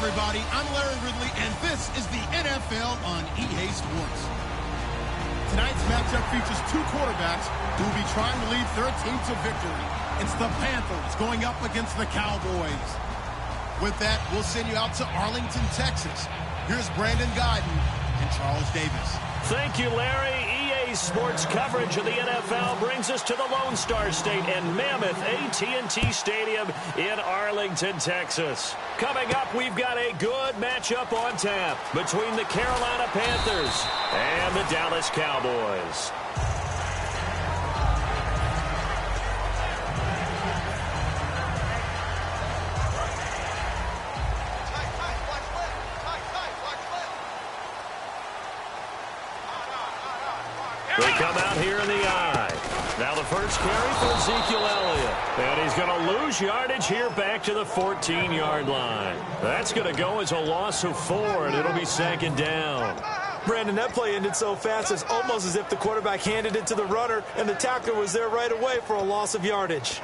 everybody. I'm Larry Ridley, and this is the NFL on EA Sports. Tonight's matchup features two quarterbacks who will be trying to lead their team to victory. It's the Panthers going up against the Cowboys. With that, we'll send you out to Arlington, Texas. Here's Brandon Guyton and Charles Davis. Thank you, Larry. EA Sports coverage of the NFL brings us to the Lone Star State and Mammoth AT&T Stadium in Arlington, Texas. Coming up, we've got a good matchup on tap between the Carolina Panthers and the Dallas Cowboys. They come out here in the eye. Now the first carry for Ezekiel Elliott. And he's going to lose yardage here back to the 14-yard line. That's going to go as a loss of 4, and it'll be second down. Brandon, that play ended so fast, it's almost as if the quarterback handed it to the runner, and the tackler was there right away for a loss of yardage.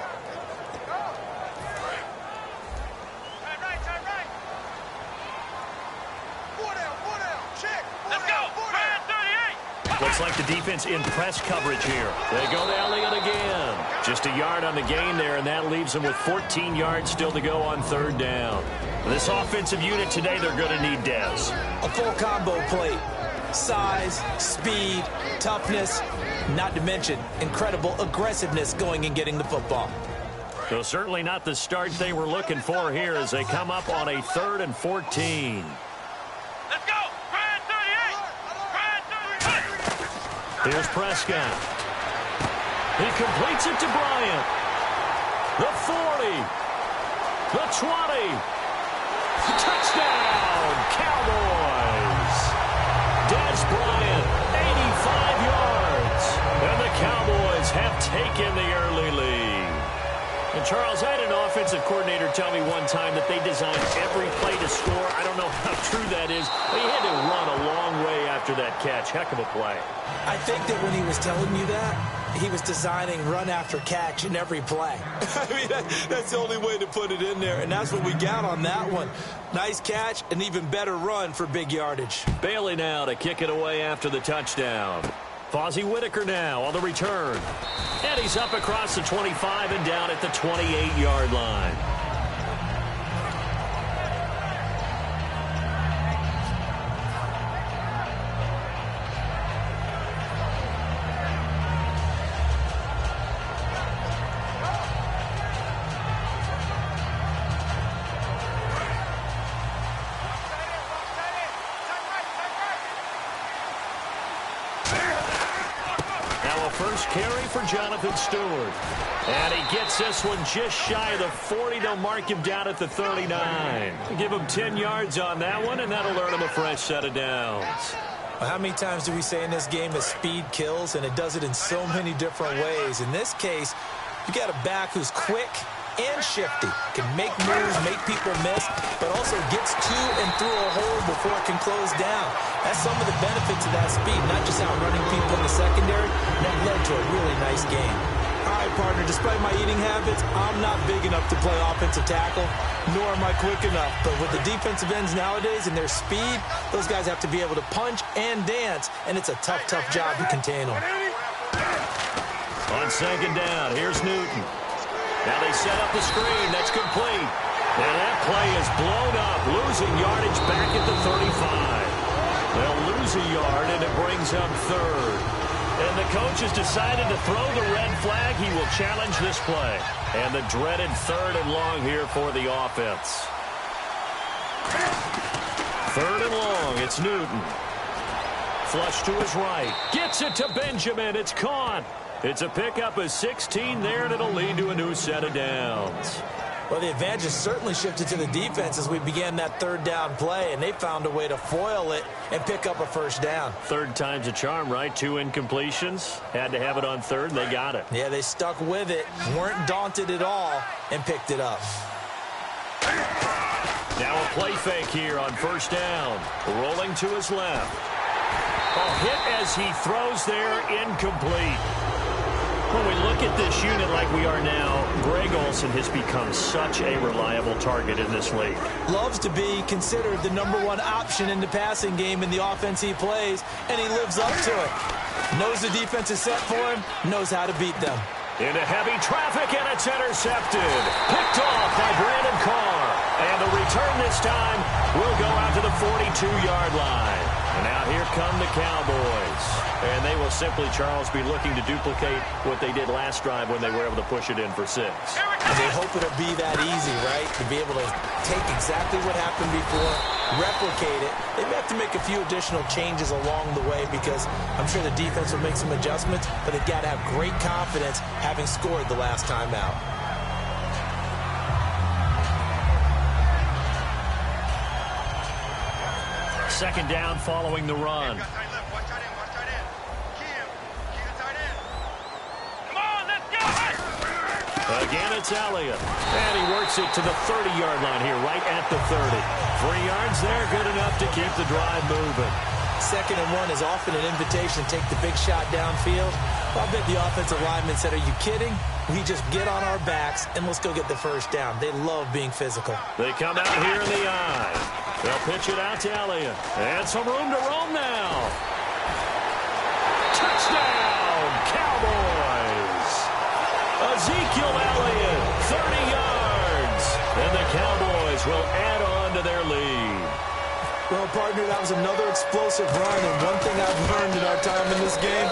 Looks like the defense in press coverage here. They go to Elliott again. Just a yard on the gain there, and that leaves them with 14 yards still to go on third down. This offensive unit today, they're going to need Dez. A full combo plate. Size, speed, toughness, not to mention incredible aggressiveness going and getting the football. So certainly not the start they were looking for here as they come up on a 3rd and 14. Let's go! Here's Prescott. He completes it to Bryant. The 40. The 20. Touchdown, Cowboys. Dez Bryant, 85 yards. And the Cowboys have taken the early lead. And Charles, I had an offensive coordinator tell me one time that they designed every play to score. I don't know how true that is, but he had to run a long way after that catch. Heck of a play. I think that when he was telling you that, he was designing run after catch in every play. I mean, that's the only way to put it in there, and that's what we got on that one. Nice catch, an even better run for big yardage. Bailey now to kick it away after the touchdown. Fozzie Whitaker now on the return. And he's up across the 25 and down at the 28-yard line. First carry for Jonathan Stewart. And he gets this one just shy of the 40. They'll mark him down at the 39. Give him 10 yards on that one, and that'll earn him a fresh set of downs. Well, how many times do we say in this game that speed kills, and it does it in so many different ways? In this case, you got a back who's quick and shifty, can make moves, make people miss, but also gets to and through a hole before it can close down. That's some of the benefits of that speed, not just outrunning people in the secondary. That led to a really nice game. All right, partner, despite my eating habits, I'm not big enough to play offensive tackle, nor am I quick enough. But with the defensive ends nowadays and their speed, those guys have to be able to punch and dance, and it's a tough, tough job to contain them. On second down, here's Newton. Now they set up the screen. That's complete. And that play is blown up, losing yardage back at the 35. They'll lose a yard, and it brings up third. And the coach has decided to throw the red flag. He will challenge this play. And the dreaded 3rd and long here for the offense. 3rd and long. It's Newton. Flush to his right. Gets it to Benjamin. It's caught. It's a pickup of 16 there, and it'll lead to a new set of downs. Well, the advantage has certainly shifted to the defense as we began that 3rd down play, and they found a way to foil it and pick up a first down. 3rd time's a charm, right? 2 incompletions. Had to have it on 3rd, and they got it. Yeah, they stuck with it, weren't daunted at all, and picked it up. Now a play fake here on first down. Rolling to his left. A hit as he throws there, incomplete. When we look at this unit like we are now, Greg Olsen has become such a reliable target in this league. Loves to be considered the #1 option in the passing game in the offense he plays, and he lives up to it. Knows the defense is set for him, knows how to beat them. Into heavy traffic, and it's intercepted. Picked off by Brandon Carr. And the return this time will go out to the 42-yard line. And now here come the Cowboys. And they will simply, Charles, be looking to duplicate what they did last drive when they were able to push it in for 6. And they hope it'll be that easy, right? To be able to take exactly what happened before, replicate it. They may have to make a few additional changes along the way because I'm sure the defense will make some adjustments, but they've got to have great confidence having scored the last time out. Second down following the run. Again, it's Elliott. And he works it to the 30-yard line here, right at the 30. 3 yards there, good enough to keep the drive moving. 2nd and 1 is often an invitation to take the big shot downfield. Well, I bet the offensive linemen said, are you kidding? We just get on our backs and let's go get the first down. They love being physical. They come out here in the eye. They'll pitch it out to Elliott. And some room to roam now. Touchdown, Cowboys. Ezekiel Elliott, 30 yards. And the Cowboys will add on to their lead. Well, partner, that was another explosive run. And one thing I've learned in our time in this game,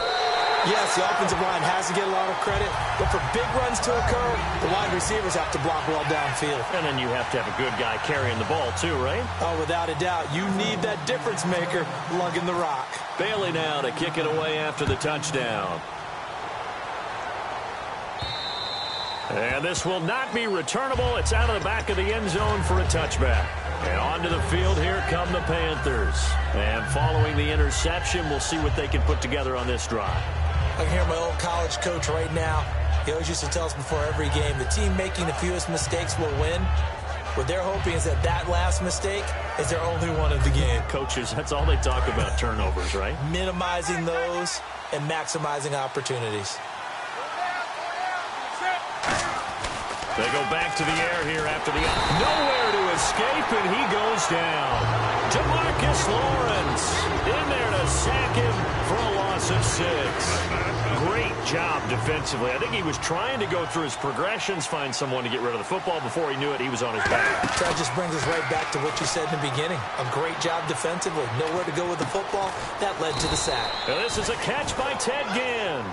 yes, the offensive line has to get a lot of credit, but for big runs to occur, the wide receivers have to block well downfield. And then you have to have a good guy carrying the ball too, right? Oh, without a doubt. You need that difference maker lugging the rock. Bailey now to kick it away after the touchdown. And this will not be returnable. It's out of the back of the end zone for a touchback. And onto the field, here come the Panthers. And following the interception, we'll see what they can put together on this drive. I can hear my old college coach right now. He always used to tell us before every game, the team making the fewest mistakes will win. What they're hoping is that that last mistake is their only one of the game. Coaches, that's all they talk about, turnovers, right? Minimizing those and maximizing opportunities. They go back to the air here after the nowhere to escape, and he goes down. DeMarcus Lawrence in there to sack him for a loss of 6. Great job defensively. I think he was trying to go through his progressions, find someone to get rid of the football. Before he knew it, he was on his back. That just brings us right back to what you said in the beginning. A great job defensively. Nowhere to go with the football. That led to the sack. And this is a catch by Ted Ginn.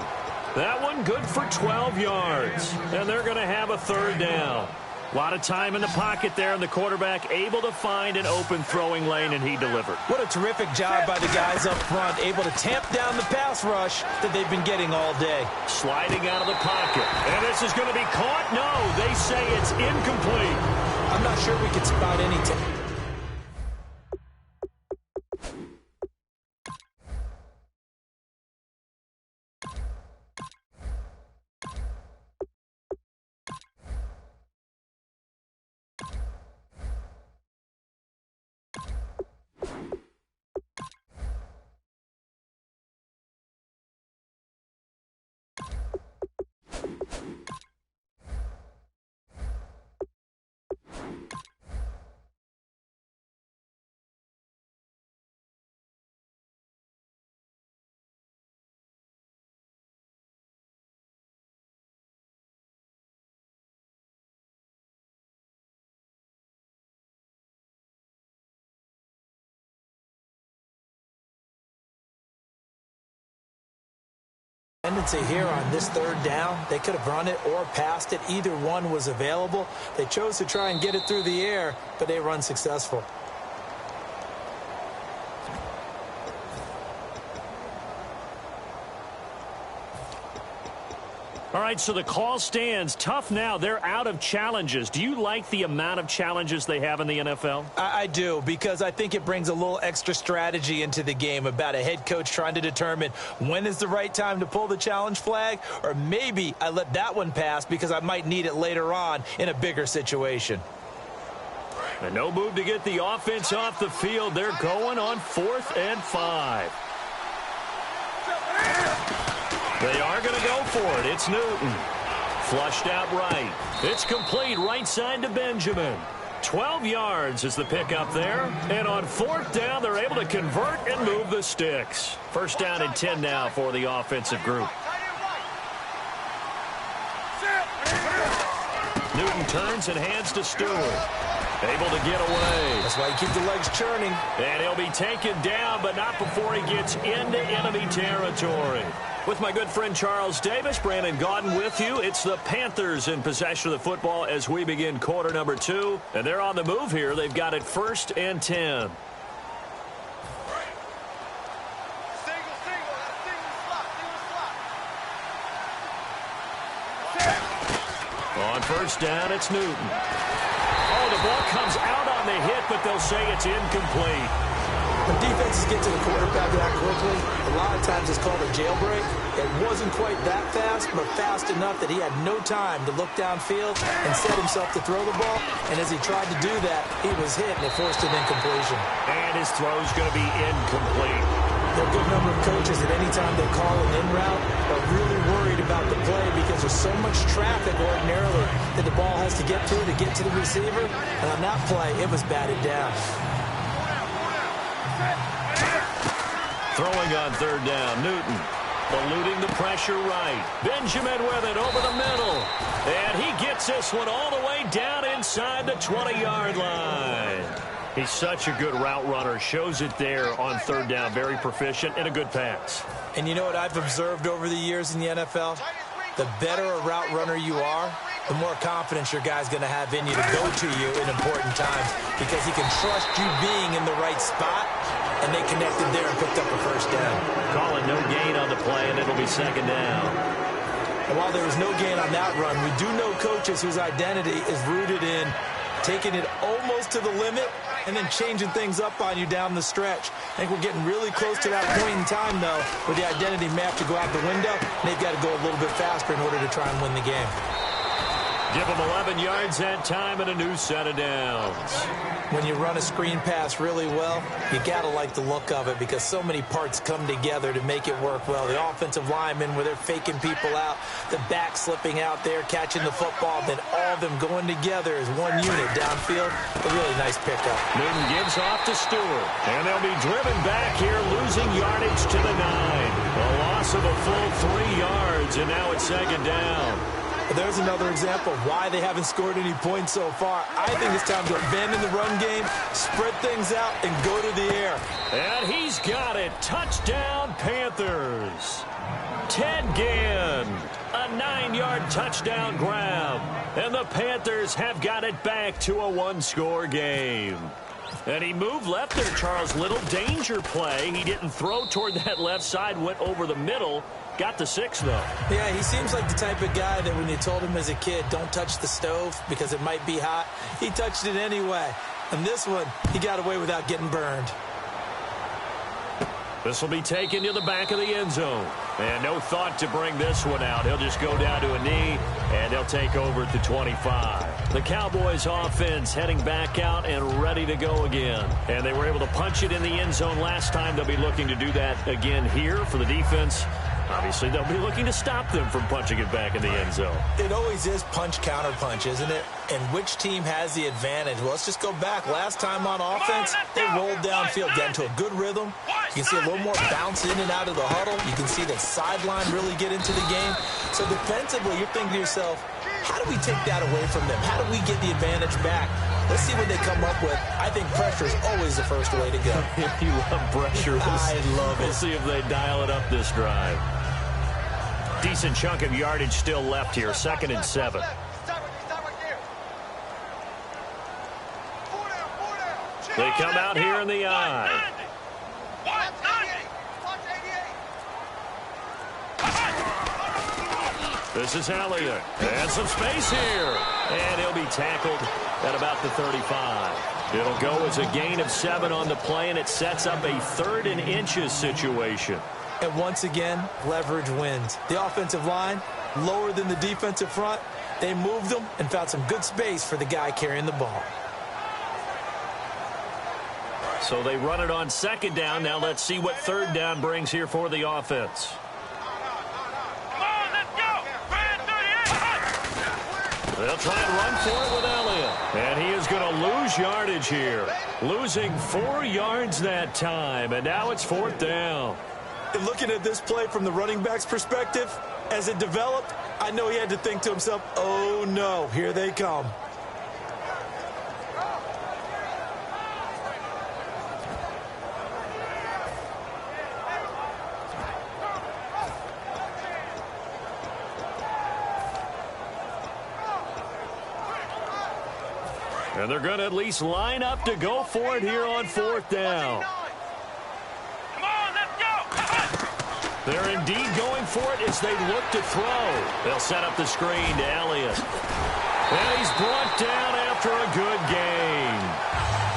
That one good for 12 yards. And they're going to have a 3rd down. A lot of time in the pocket there, and the quarterback able to find an open throwing lane, and he delivered. What a terrific job by the guys up front, able to tamp down the pass rush that they've been getting all day. Sliding out of the pocket. And this is going to be caught? No, they say it's incomplete. I'm not sure we could spot any tendency here on this 3rd down. They could have run it or passed it. Either one was available. They chose to try and get it through the air, but they run successful. All right, so the call stands. Tough now. They're out of challenges. Do you like the amount of challenges they have in the NFL? I do, because I think it brings a little extra strategy into the game about a head coach trying to determine when is the right time to pull the challenge flag, or maybe I let that one pass because I might need it later on in a bigger situation. And no move to get the offense off the field. They're going on 4th and 5. They are going to go for it. It's Newton. Flushed out right. It's complete right side to Benjamin. 12 yards is the pickup there. And on 4th down, they're able to convert and move the sticks. 1st down and 10 now for the offensive group. Newton turns and hands to Stewart. Able to get away. That's why you keep the legs churning. And he'll be taken down, but not before he gets into enemy territory. With my good friend Charles Davis, Brandon Gaudin with you. It's the Panthers in possession of the football as we begin quarter number 2. And they're on the move here. They've got it 1st and 10. On 1st down, it's Newton. Oh, the ball comes out on the hit, but they'll say it's incomplete. When defenses get to the quarterback that quickly, a lot of times it's called a jailbreak. It wasn't quite that fast, but fast enough that he had no time to look downfield and set himself to throw the ball. And as he tried to do that, he was hit, and it forced an incompletion. And his throw's going to be incomplete. There are a good number of coaches at any time they call an in route are really worried about the play because there's so much traffic ordinarily that the ball has to get through to get to the receiver. And on that play, it was batted down. Throwing on 3rd down, Newton. Eluding the pressure right. Benjamin with it over the middle. And he gets this one all the way down inside the 20-yard line. He's such a good route runner. Shows it there on 3rd down. Very proficient and a good pass. And you know what I've observed over the years in the NFL? The better a route runner you are, the more confidence your guy's going to have in you to go to you in important times because he can trust you being in the right spot, and they connected there and picked up a 1st down. Calling no gain on the play, and it'll be 2nd down. And while there was no gain on that run, we do know coaches whose identity is rooted in taking it almost to the limit and then changing things up on you down the stretch. I think we're getting really close to that point in time, though, where the identity may have to go out the window, and they've got to go a little bit faster in order to try and win the game. Give them 11 yards that time and a new set of downs. When you run a screen pass really well, you got to like the look of it because so many parts come together to make it work well. The offensive linemen, where they're faking people out, the back slipping out there, catching the football, then all of them going together as one unit downfield. A really nice pickup. Newton gives off to Stewart, and they'll be driven back here, losing yardage to the 9. A loss of a full 3 yards, and now it's 2nd down. There's another example of why they haven't scored any points so far. I think it's time to abandon the run game, spread things out, and go to the air. And he's got it. Touchdown, Panthers. Ted Ginn, a 9-yard touchdown grab. And the Panthers have got it back to a 1-score game. And he moved left there, Charles. Little danger play. He didn't throw toward that left side, went over the middle. Got the 6, though. Yeah, he seems like the type of guy that when you told him as a kid, don't touch the stove because it might be hot, he touched it anyway. And this one, he got away without getting burned. This will be taken to the back of the end zone. And no thought to bring this one out. He'll just go down to a knee, and they'll take over at the 25. The Cowboys offense heading back out and ready to go again. And they were able to punch it in the end zone last time. They'll be looking to do that again here for the defense. Obviously, they'll be looking to stop them from punching it back in the end zone. It always is punch-counter-punch, isn't it? And which team has the advantage? Well, let's just go back. Last time on offense, they rolled downfield, got into a good rhythm. You can see a little more bounce in and out of the huddle. You can see the sideline really get into the game. So defensively, you're thinking to yourself, how do we take that away from them? How do we get the advantage back? Let's see what they come up with. I think pressure is always the first way to go. You love pressure. I love it. We'll see if they dial it up this drive. Decent chunk of yardage still left here. 2nd and 7. They come out here in the eye. This is Elliott. And some space here. And he'll be tackled at about the 35. It'll go as a gain of 7 on the play, and it sets up a 3rd and inches situation. And once again, leverage wins. The offensive line, lower than the defensive front. They moved them and found some good space for the guy carrying the ball. So they run it on 2nd down. Now let's see what 3rd down brings here for the offense. They'll try and run for it with Elliott. And he is going to lose yardage here. Losing 4 yards that time. And now it's 4th down. And looking at this play from the running back's perspective, as it developed, I know he had to think to himself, oh no, here they come. And they're going to at least line up to go for it here on 4th down. Come on, let's go. They're indeed going for it as they look to throw. They'll set up the screen to Elliott. And he's brought down after a good gain.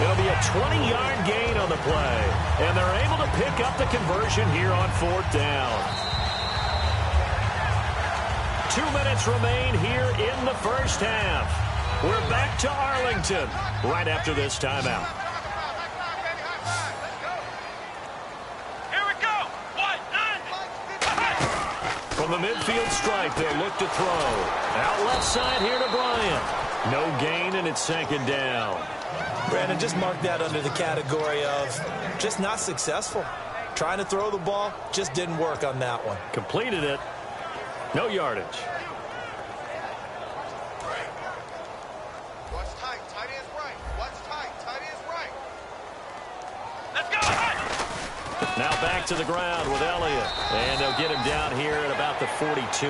It'll be a 20-yard gain on the play. And they're able to pick up the conversion here on 4th down. 2 minutes remain here in the first half. We're back to Arlington right after this timeout. Here we go. What? From the midfield stripe, they'll look to throw. Out left side here to Bryant. No gain, and it's 2nd down. Brandon, just mark that under the category of just not successful. Trying to throw the ball, just didn't work on that one. Completed it. No yardage. Now back to the ground with Elliott. And they'll get him down here at about the 42.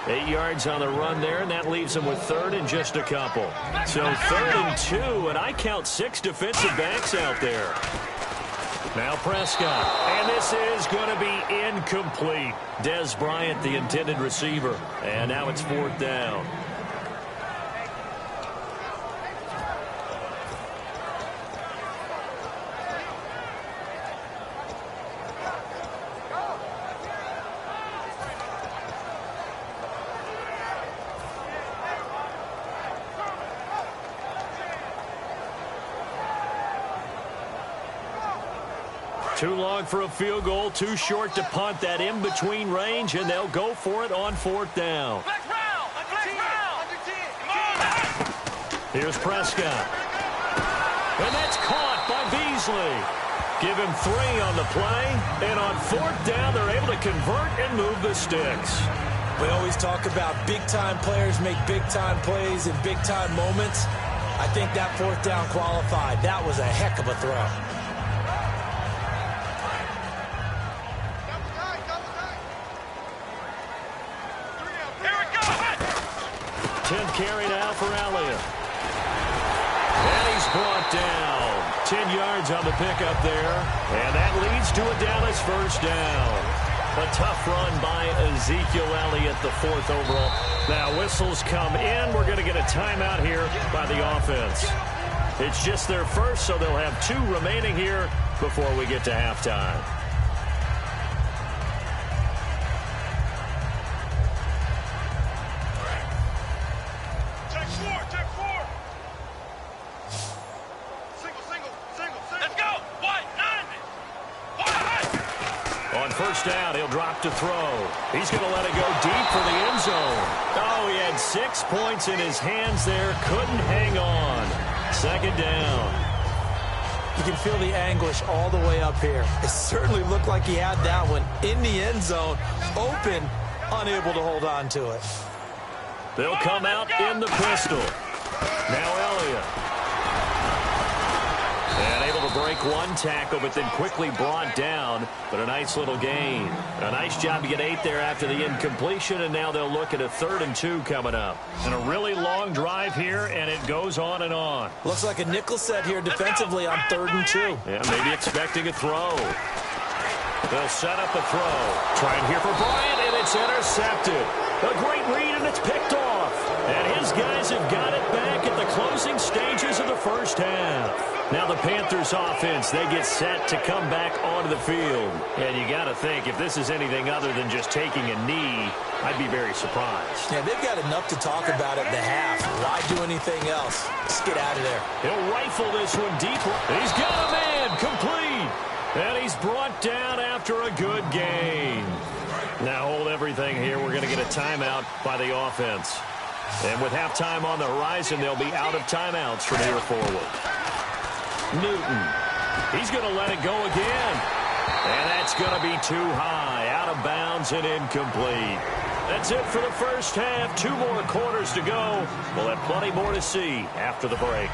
8 yards on the run there, and that leaves him with 3rd and just a couple. So 3rd and 2, and I count 6 defensive backs out there. Now Prescott. And this is going to be incomplete. Des Bryant, the intended receiver. And now it's 4th down. Too long for a field goal, too short to punt. That in-between range, and they'll go for it on 4th down. Here's Prescott. And that's caught by Beasley. Give him 3 on the play, and on 4th down, they're able to convert and move the sticks. We always talk about big-time players make big-time plays in big-time moments. I think that 4th down qualified. That was a heck of a throw. 10th carry now for Elliott. And he's brought down. 10 yards on the pickup there. And that leads to a Dallas 1st down. A tough run by Ezekiel Elliott, the 4th overall. Now whistles come in. We're going to get a timeout here by the offense. It's just their first, so they'll have 2 remaining here before we get to halftime. First down, he'll drop to throw. He's going to let it go deep for the end zone. Oh, he had 6 points in his hands there. Couldn't hang on. 2nd down. You can feel the anguish all the way up here. It certainly looked like he had that one in the end zone, open, unable to hold on to it. They'll come out in the pistol. Now Elliott. And able to break one tackle, but then quickly brought down. But a nice little gain. A nice job to get 8 there after the incompletion, and now they'll look at a 3rd and 2 coming up. And a really long drive here, and it goes on and on. Looks like a nickel set here defensively on 3rd and 2. Yeah, maybe expecting a throw. They'll set up a throw. Trying here for Bryant, and it's intercepted. A great read, and it's picked off. And his guys have got it back at the closing stages of the first half. Now the Panthers offense, they get set to come back onto the field. And you got to think, if this is anything other than just taking a knee, I'd be very surprised. Yeah, they've got enough to talk about at the half. Why do anything else? Let's get out of there. He'll rifle this one deep. He's got a man, complete. And he's brought down after a good gain. Now hold everything here. We're going to get a timeout by the offense. And with halftime on the horizon, they'll be out of timeouts from here forward. Newton. He's going to let it go again. And that's going to be too high. Out of bounds and incomplete. That's it for the first half. 2 more quarters to go. We'll have plenty more to see after the break.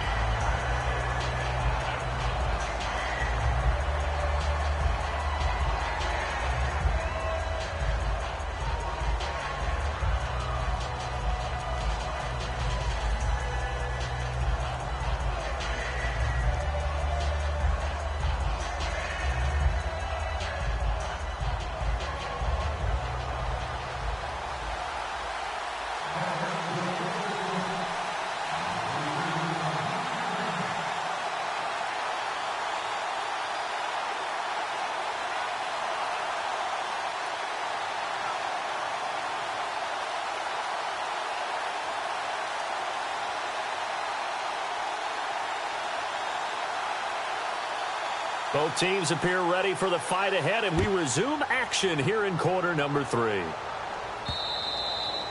Both teams appear ready for the fight ahead, and we resume action here in quarter number 3.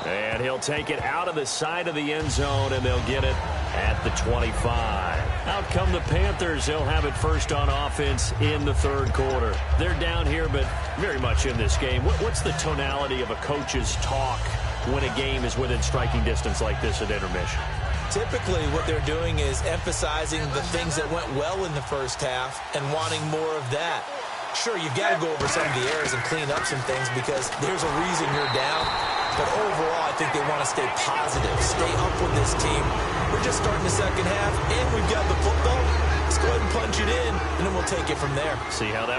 And he'll take it out of the side of the end zone, and they'll get it at the 25. Out come the Panthers. They'll have it first on offense in the third quarter. They're down here, but very much in this game. What's the tonality of a coach's talk when a game is within striking distance like this at intermission? Typically, what they're doing is emphasizing the things that went well in the first half and wanting more of that. Sure, you've got to go over some of the errors and clean up some things because there's a reason you're down. But overall, I think they want to stay positive, stay up with this team. We're just starting the second half, and we've got the football. Let's go ahead and punch it in, and then we'll take it from there. See how that